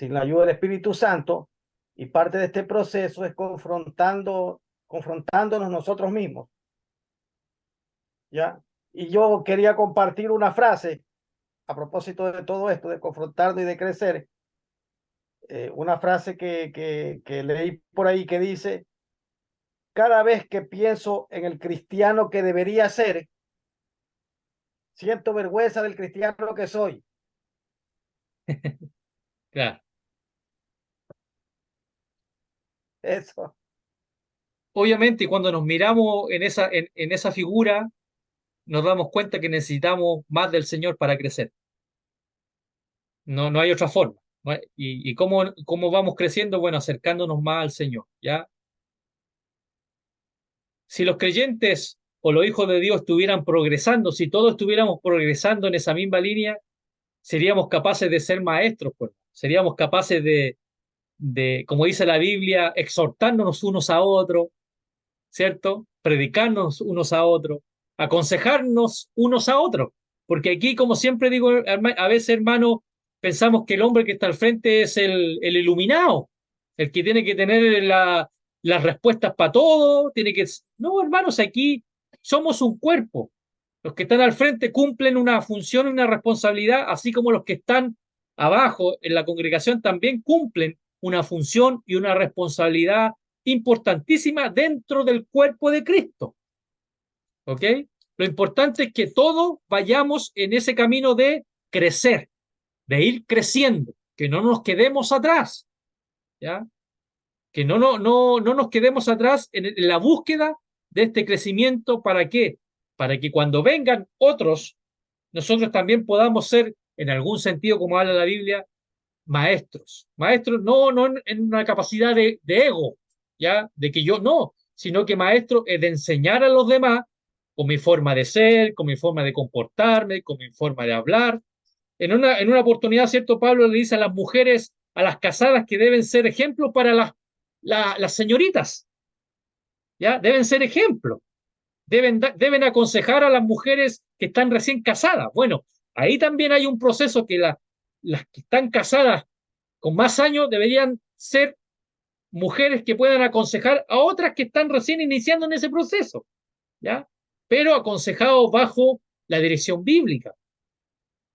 la ayuda del Espíritu Santo, y parte de este proceso es confrontándonos nosotros mismos, ¿ya? Y yo quería compartir una frase a propósito de todo esto, de confrontarnos y de crecer, una frase que leí por ahí que dice: cada vez que pienso en el cristiano que debería ser, siento vergüenza del cristiano que soy. Claro. Eso. Obviamente, cuando nos miramos en esa figura, nos damos cuenta que necesitamos más del Señor para crecer. No, no hay otra forma. ¿Y cómo vamos creciendo? Bueno, acercándonos más al Señor, ¿ya? Si los creyentes o los hijos de Dios estuvieran progresando, si todos estuviéramos progresando en esa misma línea, seríamos capaces de ser maestros, pues. Seríamos capaces como dice la Biblia, exhortarnos unos a otros, ¿cierto? Predicarnos unos a otros, aconsejarnos unos a otros. Porque aquí, como siempre digo, a veces, hermano, pensamos que el hombre que está al frente es el iluminado, el que tiene que tener las respuestas para todo, tiene que... No, hermanos, aquí somos un cuerpo. Los que están al frente cumplen una función y una responsabilidad, así como los que están abajo en la congregación también cumplen una función y una responsabilidad importantísima dentro del cuerpo de Cristo. ¿Ok? Lo importante es que todos vayamos en ese camino de crecer, de ir creciendo, que no nos quedemos atrás, ¿ya? Que no nos quedemos atrás en la búsqueda de este crecimiento. ¿Para qué? Para que cuando vengan otros, nosotros también podamos ser, en algún sentido, como habla la Biblia, maestros. Maestros no en una capacidad de ego, ¿ya? De que yo no, sino que maestro es de enseñar a los demás con mi forma de ser, con mi forma de comportarme, con mi forma de hablar. En una oportunidad, ¿cierto? Pablo le dice a las mujeres, a las casadas, que deben ser ejemplos para las señoritas, ¿ya? Deben ser ejemplos. Deben aconsejar a las mujeres que están recién casadas. Bueno, ahí también hay un proceso que las que están casadas con más años deberían ser mujeres que puedan aconsejar a otras que están recién iniciando en ese proceso, ¿ya? Pero aconsejados bajo la dirección bíblica,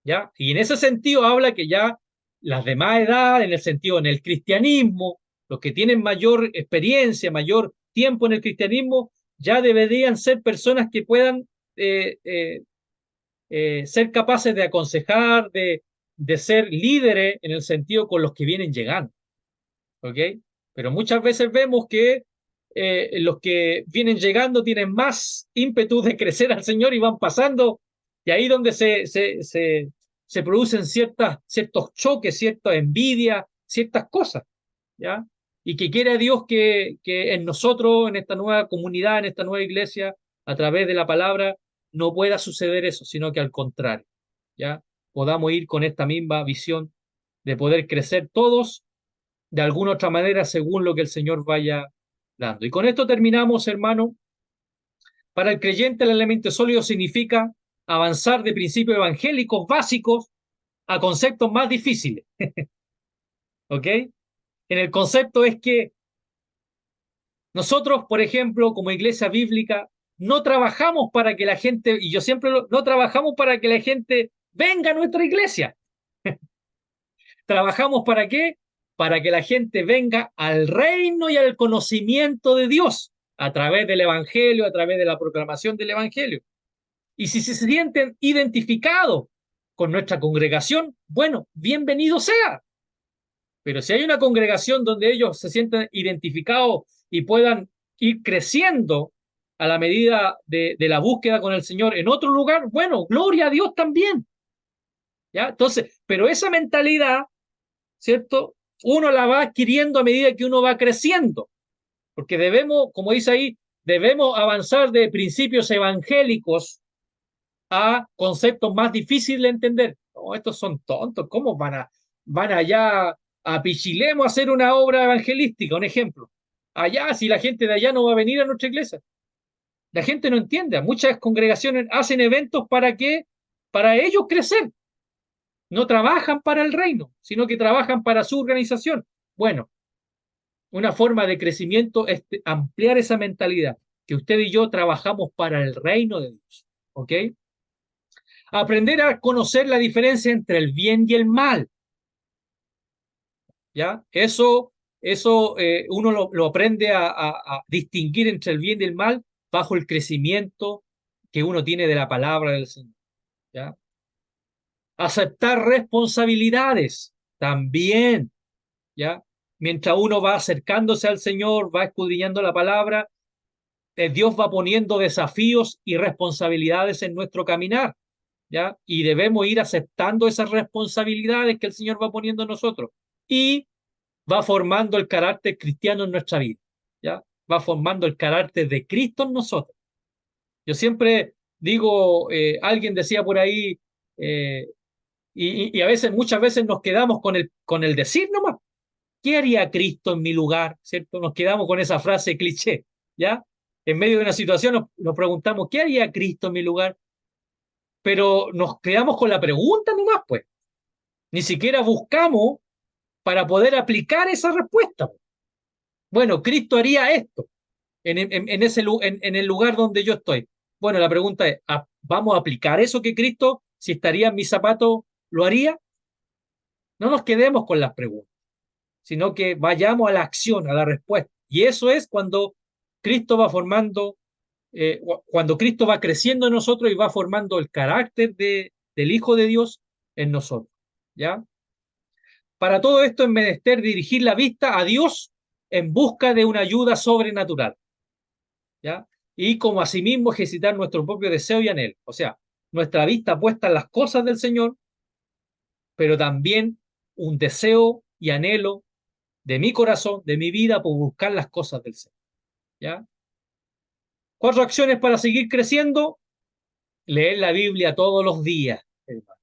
¿ya? Y en ese sentido habla que ya las de más edad, en el sentido, en el cristianismo, los que tienen mayor experiencia, mayor tiempo en el cristianismo, ya deberían ser personas que puedan eh, eh, ser capaces de aconsejar, de ser líderes en el sentido con los que vienen llegando. ¿Ok? Pero muchas veces vemos que los que vienen llegando tienen más ímpetu de crecer al Señor y van pasando, y ahí donde se producen ciertos choques, cierta envidia, ciertas cosas, ¿ya? Y que quiere Dios que en nosotros, en esta nueva comunidad, en esta nueva iglesia, a través de la palabra, no pueda suceder eso, sino que al contrario, ¿ya? Podamos ir con esta misma visión de poder crecer todos de alguna otra manera según lo que el Señor vaya dando. Y con esto terminamos, hermano. Para el creyente, el elemento sólido significa avanzar de principios evangélicos básicos a conceptos más difíciles. ¿Ok? En el concepto es que nosotros, por ejemplo, como iglesia bíblica, no trabajamos para que la gente, y yo siempre no trabajamos para que la gente venga a nuestra iglesia. ¿Trabajamos para qué? Para que la gente venga al reino y al conocimiento de Dios a través del Evangelio, a través de la proclamación del Evangelio. Y si se sienten identificados con nuestra congregación, bueno, bienvenido sea. Pero si hay una congregación donde ellos se sientan identificados y puedan ir creciendo a la medida de la búsqueda con el Señor en otro lugar, bueno, gloria a Dios también. ¿Ya? Entonces, pero esa mentalidad, ¿cierto? Uno la va adquiriendo a medida que uno va creciendo, porque debemos, como dice ahí, debemos avanzar de principios evangélicos a conceptos más difíciles de entender. No, estos son tontos, ¿cómo van allá a Pichilemu a hacer una obra evangelística? Un ejemplo. Allá, si la gente de allá no va a venir a nuestra iglesia. La gente no entiende. Muchas congregaciones hacen eventos para qué, para ellos crecer. No trabajan para el reino, sino que trabajan para su organización. Bueno, una forma de crecimiento es ampliar esa mentalidad, que usted y yo trabajamos para el reino de Dios. ¿Ok? Aprender a conocer la diferencia entre el bien y el mal. ¿Ya? Eso uno lo aprende a distinguir entre el bien y el mal bajo el crecimiento que uno tiene de la palabra del Señor. ¿Ya? Aceptar responsabilidades también. ¿Ya? Mientras uno va acercándose al Señor, va escudriñando la palabra, Dios va poniendo desafíos y responsabilidades en nuestro caminar. ¿Ya? Y debemos ir aceptando esas responsabilidades que el Señor va poniendo en nosotros. Y va formando el carácter cristiano en nuestra vida. ¿Ya? Va formando el carácter de Cristo en nosotros. Yo siempre digo, alguien decía por ahí, eh, y a veces, muchas veces nos quedamos con el decir nomás, ¿qué haría Cristo en mi lugar? ¿Cierto? Nos quedamos con esa frase cliché, ¿ya? En medio de una situación nos preguntamos, ¿qué haría Cristo en mi lugar? Pero nos quedamos con la pregunta nomás, pues. Ni siquiera buscamos para poder aplicar esa respuesta. Bueno, Cristo haría esto en el lugar donde yo estoy. Bueno, la pregunta es, ¿vamos a aplicar eso que Cristo, si estaría en mis zapatos, lo haría? No nos quedemos con las preguntas, sino que vayamos a la acción, a la respuesta. Y eso es cuando Cristo va formando, cuando Cristo va creciendo en nosotros y va formando el carácter del Hijo de Dios en nosotros. ¿Ya? Para todo esto es menester dirigir la vista a Dios en busca de una ayuda sobrenatural. ¿Ya? Y como asimismo ejercitar nuestro propio deseo y anhelo. O sea, nuestra vista puesta en las cosas del Señor, pero también un deseo y anhelo de mi corazón, de mi vida, por buscar las cosas del Señor. ¿Ya? 4 acciones para seguir creciendo. Leer la Biblia todos los días, hermano.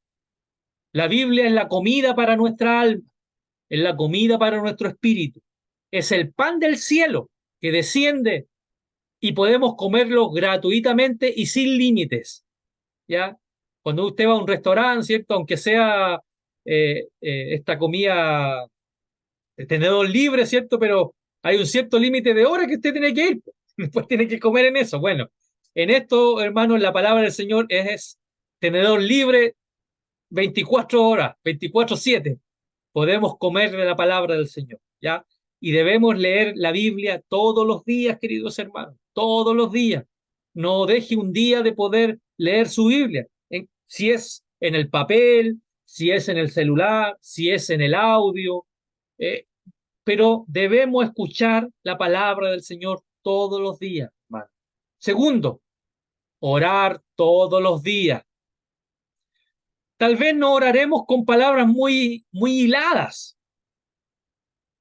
La Biblia es la comida para nuestra alma, es la comida para nuestro espíritu, es el pan del cielo que desciende y podemos comerlo gratuitamente y sin límites. ¿Ya? Cuando usted va a un restaurante, ¿cierto? Aunque sea esta comida de tenedor libre, ¿cierto? Pero hay un cierto límite de horas que usted tiene que ir. Después tiene que comer en eso. Bueno, en esto, hermanos, la palabra del Señor es tenedor libre 24 horas, 24/7. Podemos comer de la palabra del Señor, ¿ya? Y debemos leer la Biblia todos los días, queridos hermanos, todos los días. No deje un día de poder leer su Biblia, si es en el papel, si es en el celular, si es en el audio, eh, pero debemos escuchar la palabra del Señor todos los días, hermano. Segundo, orar todos los días. Tal vez no oraremos con palabras muy hiladas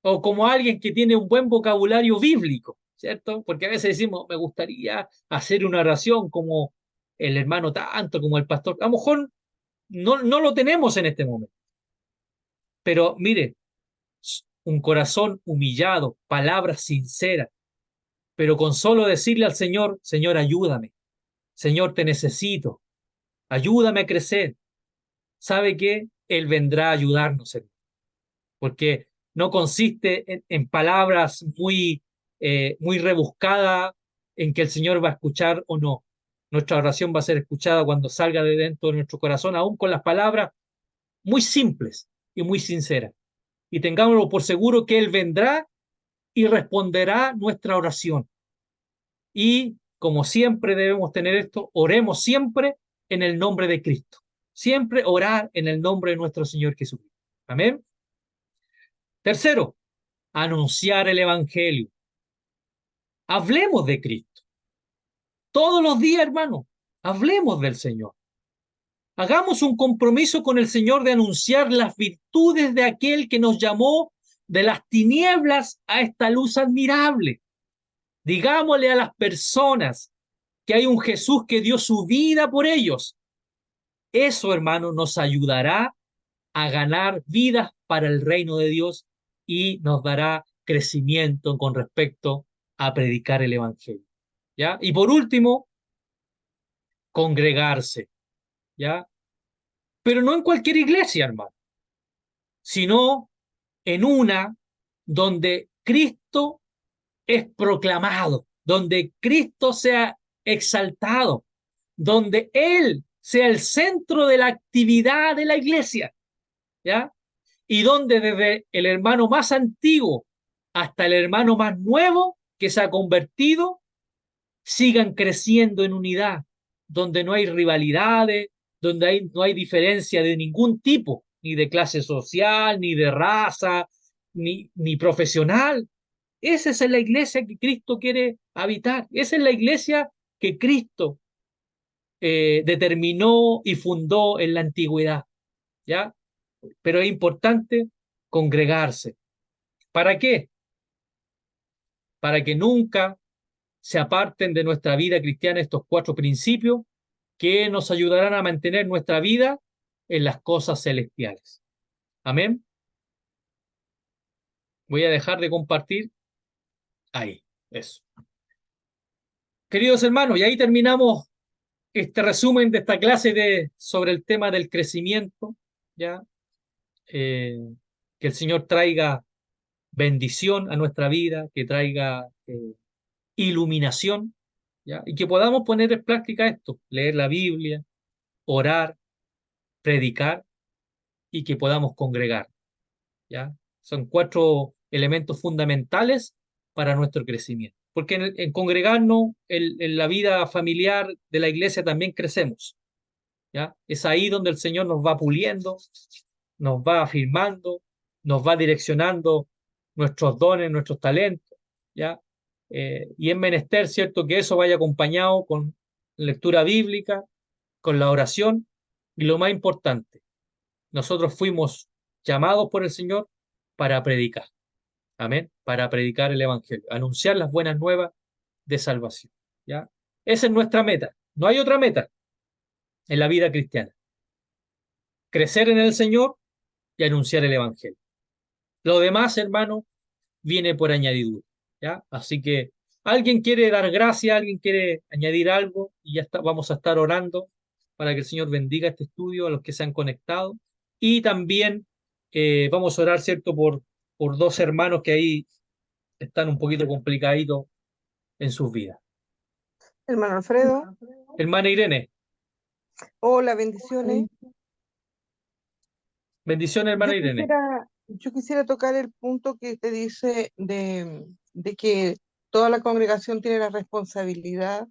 o como alguien que tiene un buen vocabulario bíblico, ¿cierto? Porque a veces decimos, me gustaría hacer una oración como el hermano tanto, como el pastor. A lo mejor no lo tenemos en este momento. Pero mire, un corazón humillado, palabras sinceras, pero con solo decirle al Señor, Señor, ayúdame, Señor, te necesito, ayúdame a crecer. ¿Sabe qué? Él vendrá a ayudarnos, hermano, porque no consiste en palabras muy rebuscadas en que el Señor va a escuchar o no. Nuestra oración va a ser escuchada cuando salga de dentro de nuestro corazón, aún con las palabras muy simples y muy sinceras. Y tengámoslo por seguro que Él vendrá y responderá nuestra oración. Y como siempre debemos tener esto, oremos siempre en el nombre de Cristo. Siempre orar en el nombre de nuestro Señor Jesucristo. Amén. Tercero, anunciar el Evangelio. Hablemos de Cristo. Todos los días, hermano, hablemos del Señor. Hagamos un compromiso con el Señor de anunciar las virtudes de aquel que nos llamó de las tinieblas a esta luz admirable. Digámosle a las personas que hay un Jesús que dio su vida por ellos. Eso, hermano, nos ayudará a ganar vidas para el reino de Dios y nos dará crecimiento con respecto a predicar el Evangelio. ¿Ya? Y por último, congregarse. ¿Ya? Pero no en cualquier iglesia, hermano, sino en una donde Cristo es proclamado, donde Cristo sea exaltado, donde Él sea el centro de la actividad de la iglesia, ¿ya? Y donde desde el hermano más antiguo hasta el hermano más nuevo que se ha convertido, sigan creciendo en unidad, donde no hay rivalidades, donde no hay diferencia de ningún tipo, ni de clase social, ni de raza, ni profesional. Esa es la iglesia que Cristo quiere habitar. Esa es la iglesia que Cristo determinó y fundó en la antigüedad, ¿ya? Pero es importante congregarse. ¿Para qué? Para que nunca se aparten de nuestra vida cristiana estos cuatro principios que nos ayudarán a mantener nuestra vida en las cosas celestiales. Amén. Voy a dejar de compartir ahí. Eso. Queridos hermanos, y ahí terminamos este resumen de esta clase sobre el tema del crecimiento, ¿ya? Que el Señor traiga bendición a nuestra vida, que traiga iluminación, ¿ya? Y que podamos poner en práctica esto, leer la Biblia, orar, predicar y que podamos congregar, ¿ya? Son cuatro elementos fundamentales para nuestro crecimiento. Porque en congregarnos, en la vida familiar de la iglesia también crecemos, ¿ya? Es ahí donde el Señor nos va puliendo, nos va afirmando, nos va direccionando nuestros dones, nuestros talentos, ¿ya? Y es menester, ¿cierto?, que eso vaya acompañado con lectura bíblica, con la oración y lo más importante, nosotros fuimos llamados por el Señor para predicar, amén, para predicar el Evangelio, anunciar las buenas nuevas de salvación, ¿ya? Esa es nuestra meta, no hay otra meta en la vida cristiana, crecer en el Señor y anunciar el Evangelio. Lo demás, hermano, viene por añadidura, ¿ya? Así que alguien quiere dar gracia, alguien quiere añadir algo y ya está, vamos a estar orando para que el Señor bendiga este estudio a los que se han conectado y también vamos a orar, ¿cierto?, por dos hermanos que ahí están un poquito complicaditos en sus vidas. Hermano Alfredo, Hermana Irene, hola, bendiciones. bendiciones, hermana Irene. Yo quisiera tocar el punto que te dice de que toda la congregación tiene la responsabilidad